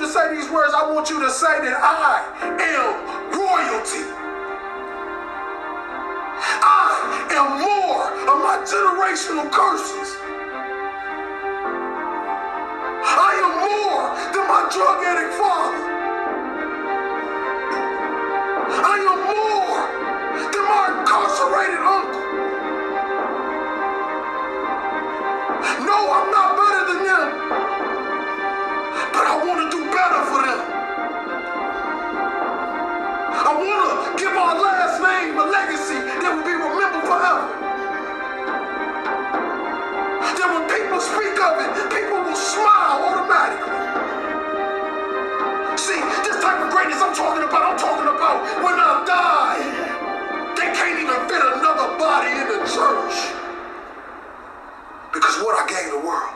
to say these words, I want you to say that I am royalty. I am more of my generational curses. I am more than my drug addict father. I am more than my incarcerated uncle. No, I'm not better than them, but I want to do better for them. I want to give our last name a legacy that will be remembered forever. That when people speak of it, people will smile automatically. See, this type of greatness I'm talking about when I die, they can't even fit another body in the church. Because what I gave the world.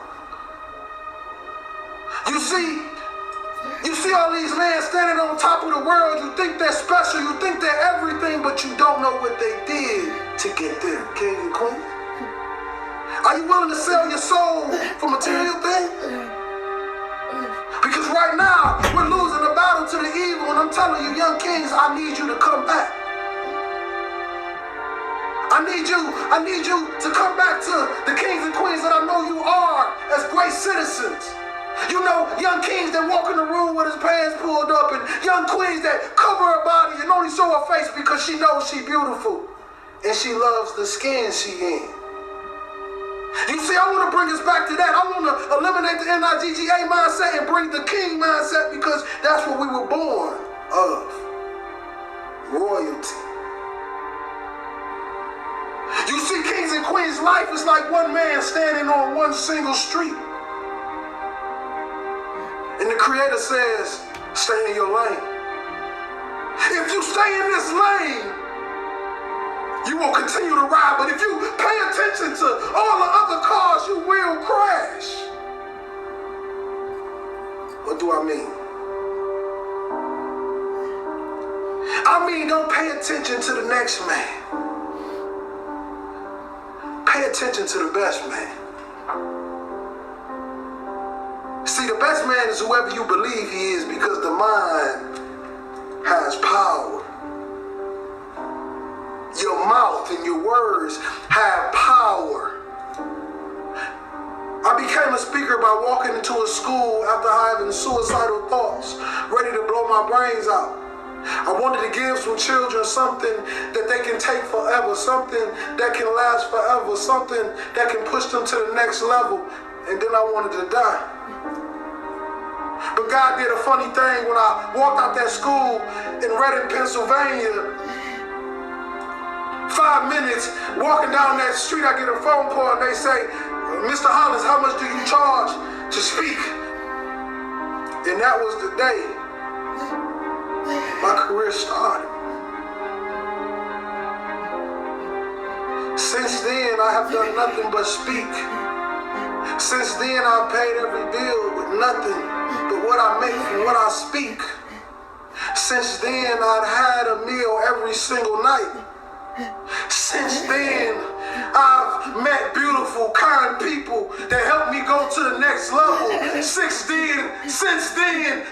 You see all these men standing on top of the world. You think they're special, you think they're everything, but you don't know what they did to get there, king and queen. Are you willing to sell your soul for material things? Because right now, we're losing the battle to the evil, and I'm telling you, young kings, I need you to come back. I need you to come back to the kings and queens that I know you are as great citizens. You know, young kings that walk in the room with his pants pulled up, and young queens that cover her body and only show her face because she knows she's beautiful and she loves the skin she in. You see, I want to bring us back to that. I want to eliminate the NIGGA mindset and bring the king mindset, because that's what we were born of. Royalty. You see, kings and queens, life is like one man standing on one single street. And the Creator says, stay in your lane. If you stay in this lane, you will continue to ride. But if you pay attention to all the other cars, you will crash. What do I mean? I mean, don't pay attention to the next man. Pay attention to the best man. See, the best man is whoever you believe he is, because the mind has power. Your mouth and your words have power. I became a speaker by walking into a school after having suicidal thoughts, ready to blow my brains out. I wanted to give some children something that they can take forever, something that can last forever, something that can push them to the next level, and then I wanted to die. But God did a funny thing when I walked out that school in Reading, Pennsylvania. 5 minutes walking down that street, I get a phone call and they say, Mr. Hollins, how much do you charge to speak? And that was the day my career started. Since then, I have done nothing but speak. Since then, I've paid every bill with nothing but what I make from what I speak. Since then, I've had a meal every single night. Since then, I've met beautiful, kind people that help me go to the next level. Since then,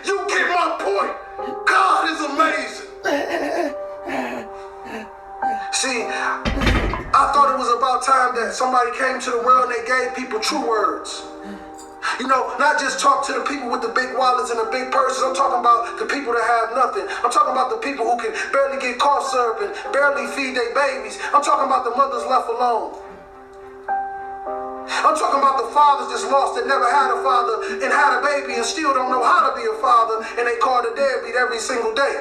you get my point. God is amazing. See, I thought it was about time that somebody came to the world and they gave people true words. You know, not just talk to the people with the big wallets and the big purses. I'm talking about the people that have nothing. I'm talking about the people who can barely get cough syrup and barely feed their babies. I'm talking about the mothers left alone. I'm talking about the fathers that's lost that never had a father and had a baby and still don't know how to be a father, and they call the deadbeat every single day.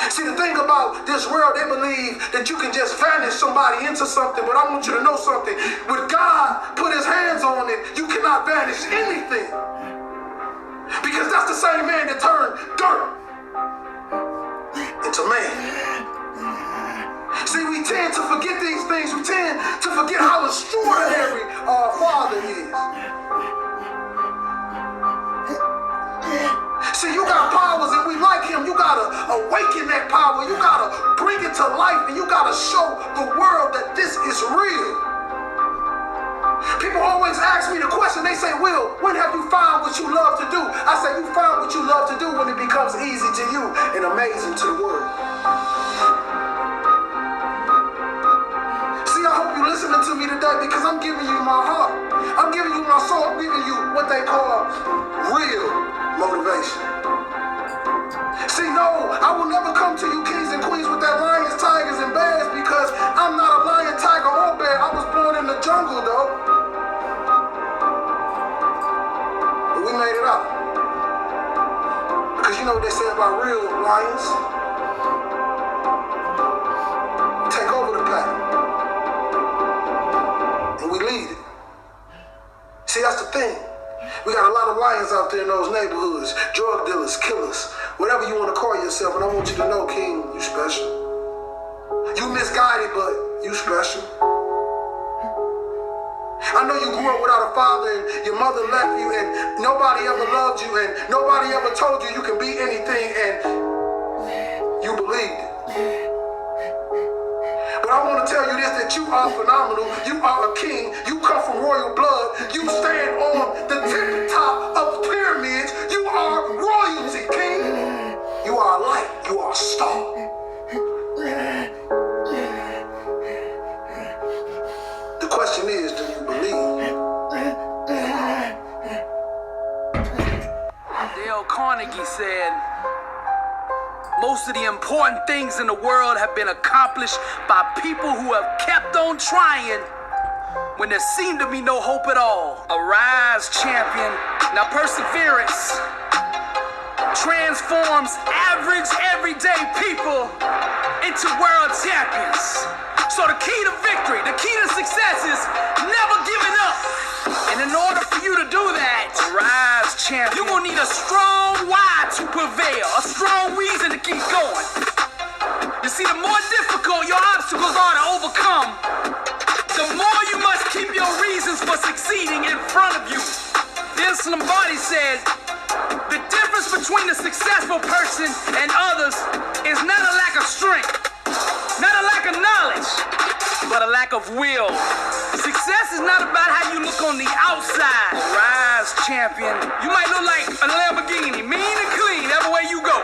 See, the thing about this world, they believe that you can just vanish somebody into something, but I want you to know something. When God put his hands on it, you cannot vanish anything. Because that's the same man that turned dirt into man. See, we tend to forget these things. We tend to forget how extraordinary our Father is. See, you got powers and we like him. You got to awaken that power. You got to bring it to life, and you got to show the world that this is real. People always ask me the question. They say, Will, when have you found what you love to do? I say, you found what you when it becomes easy to you and amazing to the world. See, I hope you're listening to me today because I'm giving you my heart. I'm giving you my soul. I'm giving you what they call real motivation. See, no, I will never come to you kings and queens with that lions, tigers, and bears because I'm not a lion, tiger, or bear. I was born in the jungle, though. But we made it out. Because you know what they say about real lions? Take over the pack. And we lead it. See, that's the thing. We got a lot of lions out there in those neighborhoods. Drug dealers, killers, whatever you want to call yourself. And I want you to know, King, you special. You misguided, but you special. I know you grew up without a father and your mother left you and nobody ever loved you and nobody ever told you you can be anything and you believed it. But I want to tell you this, that you are phenomenal. You are a king. You come from royal blood. You stand on the tippy top of pyramids. You are royalty, king. You are a light. You are a star. The question is, do you believe? Dale Carnegie said, most of the important things in the world have been accomplished by people who have kept on trying when there seemed to be no hope at all. Arise, champion. Now perseverance transforms average, everyday people into world champions. So the key to victory, the key to success is never giving up. And in order for you to do that, rise, champion, you're gonna need a strong why to prevail, a strong reason to keep going. You see, the more difficult your obstacles are to overcome, the more you must keep your reasons for succeeding in front of you. Vince Lombardi said, the difference between a successful person and others is not a lack of strength, not a lack of knowledge, but a lack of will. Success is not about how you look on the outside. Rise, champion. You might look like a Lamborghini, mean and clean, every way you go.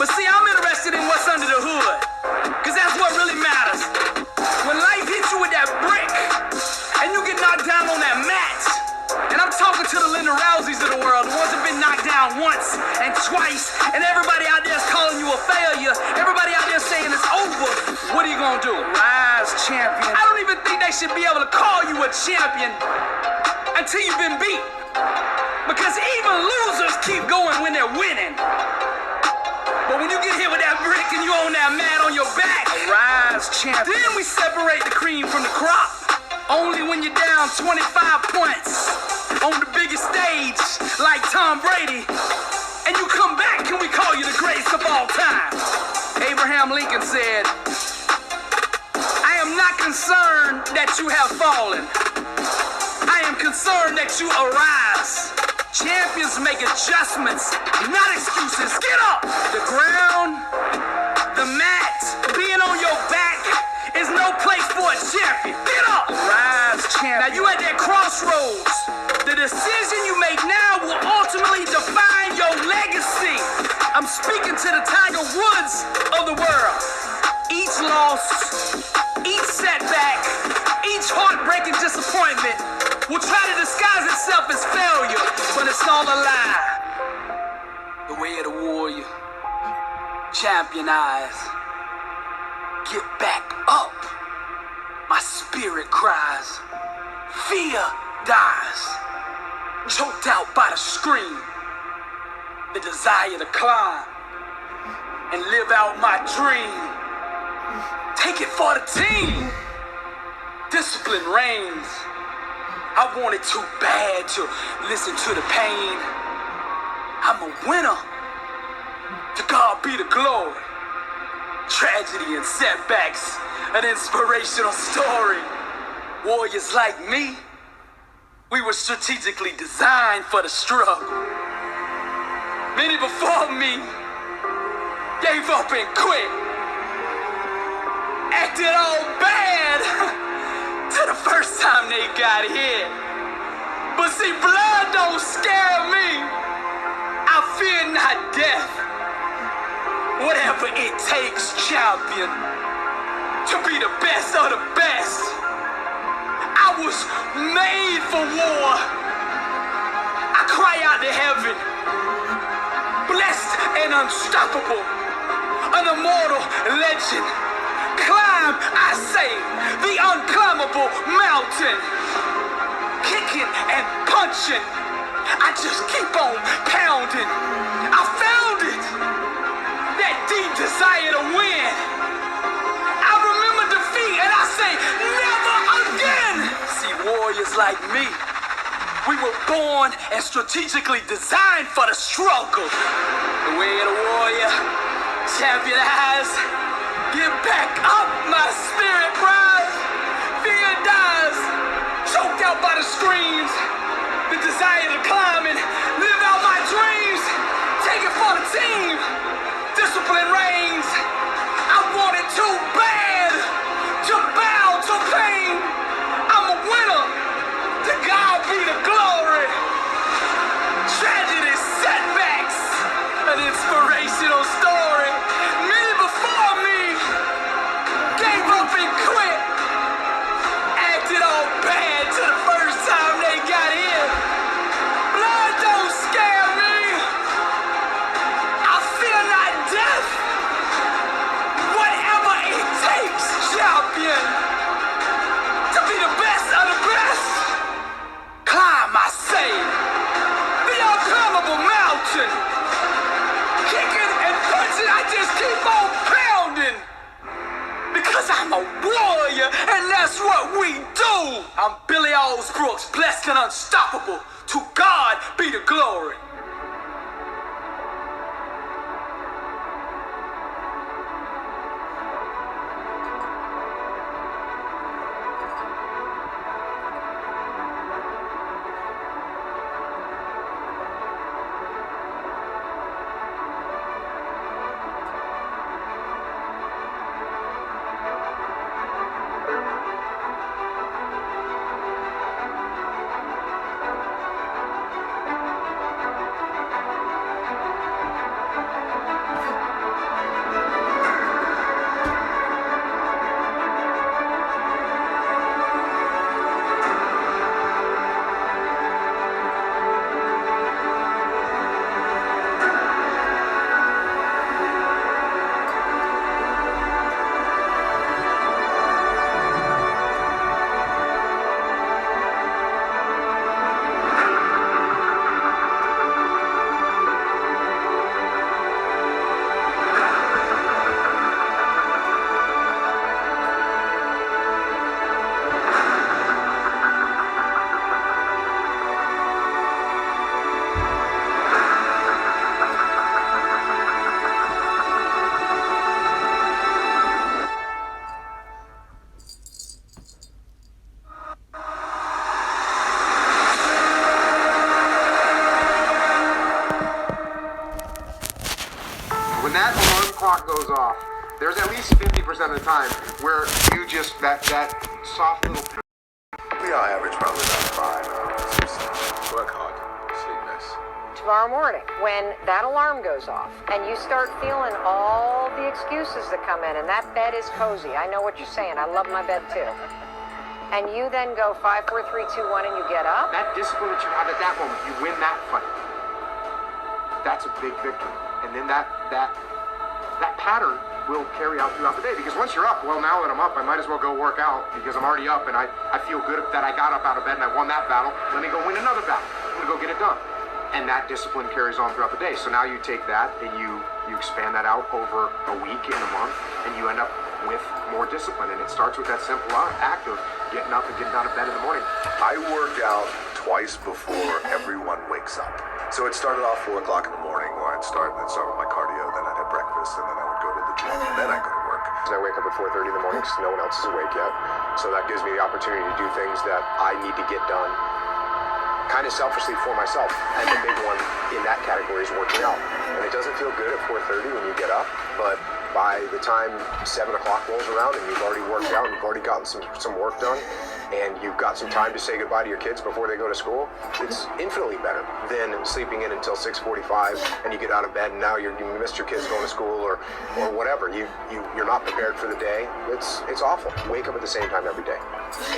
But see, I'm interested in what's under the hood, because that's what really matters. When life hits you with that brick, and you get knocked down on that mat, and I'm talking to the Linda Rouseys of the world, the ones that have been knocked down once and twice, and everybody out there is calling you a failure, everybody out there saying it's over, what are you gonna do? Rise, champion. I don't even think they should be able to call you a champion until you've been beat, because even losers keep going when they're winning. But when you get hit with that brick and you own that mat on your back, rise, champion. Then we separate the cream from the crop. Only when you're down 25 points on the biggest stage like Tom Brady, and you come back, can we call you the greatest of all time? Abraham Lincoln said, I am not concerned that you have fallen. I am concerned that you arise. Champions make adjustments, not excuses. Get up! The ground, the mat, being on your back is no place for a champion. Get up! Rise, champion. Now you at that crossroads. The decision you make now will ultimately define your legacy. I'm speaking to the Tiger Woods of the world. Each loss, each setback, each heartbreaking disappointment will try to disguise itself as failure, but it's all a lie. The way of the warrior, champion eyes. Get back up. My spirit cries. Fear dies. Choked out by the scream. The desire to climb and live out my dream. Take it for the team. Discipline reigns. I wanted too bad to listen to the pain. I'm a winner. To God be the glory. Tragedy and setbacks, an inspirational story. Warriors like me, we were strategically designed for the struggle. Many before me gave up and quit. Acted all bad to the first time they got hit. But see, blood don't scare me. I fear not Whatever it takes, champion, to be the best of the best. I was made for war. I cry out to heaven, blessed and unstoppable, an immortal legend. Climb, I say, the unclimbable mountain. Kicking and punching, I just keep on pounding. I found it, that deep desire to win. I remember defeat and I say, never again. See, warriors like me, we were born and strategically designed for the struggle. The way of the warrior, champion eyes. Get back up, my spirit rise. Fear dies, choked out by the screams. The desire to climb and live out my dreams. Take it for the team. Discipline reigns. I want it too bad to bow to pain. I'm a winner. To God be the glory. Tragedy, setbacks, an inspirational story. Many before me gave up and quit. Acted all bad to the first time they got in. Blood don't scare me. I fear not death. Whatever it takes, champion, to be the best of the best. Climb, I say, the unclimbable mountain. Kicking and punching, I just keep on pounding. Because I'm a warrior, and that's what we do. I'm Billy Alsbrooks, blessed and unstoppable. To God be the glory. When that alarm clock goes off, there's at least 50% of the time where you just, that soft little... We all average probably about 5 hours. Work hard, sleep less. Tomorrow morning, when that alarm goes off and you start feeling all the excuses that come in, and that bed is cozy. I know what you're saying. I love my bed too. And you then go 5, 4, 3, 2, 1, and you get up. That discipline that you have at that moment, you win that fight. That's a big victory. And then that pattern will carry out throughout the day. Because once you're up, well, now that I'm up, I might as well go work out because I'm already up and I feel good that I got up out of bed and I won that battle. Let me go win another battle. I'm gonna go get it done. And that discipline carries on throughout the day. So now you take that and you expand that out over a week and a month, and you end up with more discipline. And it starts with that simple act of getting up and getting out of bed in the morning. I work out twice before everyone wakes up. So it started off 4 o'clock in the morning where I'd start with my cardio, then I'd have breakfast, and then I would go to the gym, and then I'd go to work. I wake up at 4:30 in the morning because no one else is awake yet. So that gives me the opportunity to do things that I need to get done kind of selfishly for myself. And the big one in that category is working out. And it doesn't feel good at 4:30 when you get up, but by the time 7 o'clock rolls around and you've already worked out and you've already gotten some work done, and you've got some time to say goodbye to your kids before they go to school, it's infinitely better than sleeping in until 6:45 and you get out of bed and now you missed your kids going to school or whatever. You're not prepared for the day. It's awful. Wake up at the same time every day.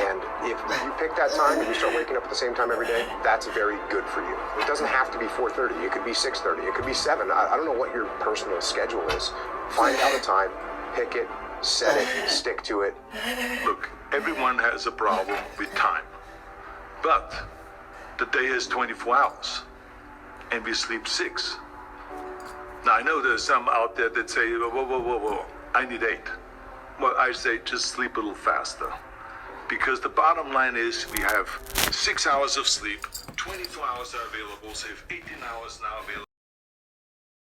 And if you pick that time and you start waking up at the same time every day, that's very good for you. It doesn't have to be 4:30. It could be 6:30. It could be 7. I don't know what your personal schedule is. Find out a time, pick it, set it, stick to it. Look, everyone has a problem with time. But the day is 24 hours, and we sleep 6. Now, I know there's some out there that say, whoa, I need 8. Well, I say just sleep a little faster. Because the bottom line is we have 6 hours of sleep, 24 hours are available, so you have 18 hours now available.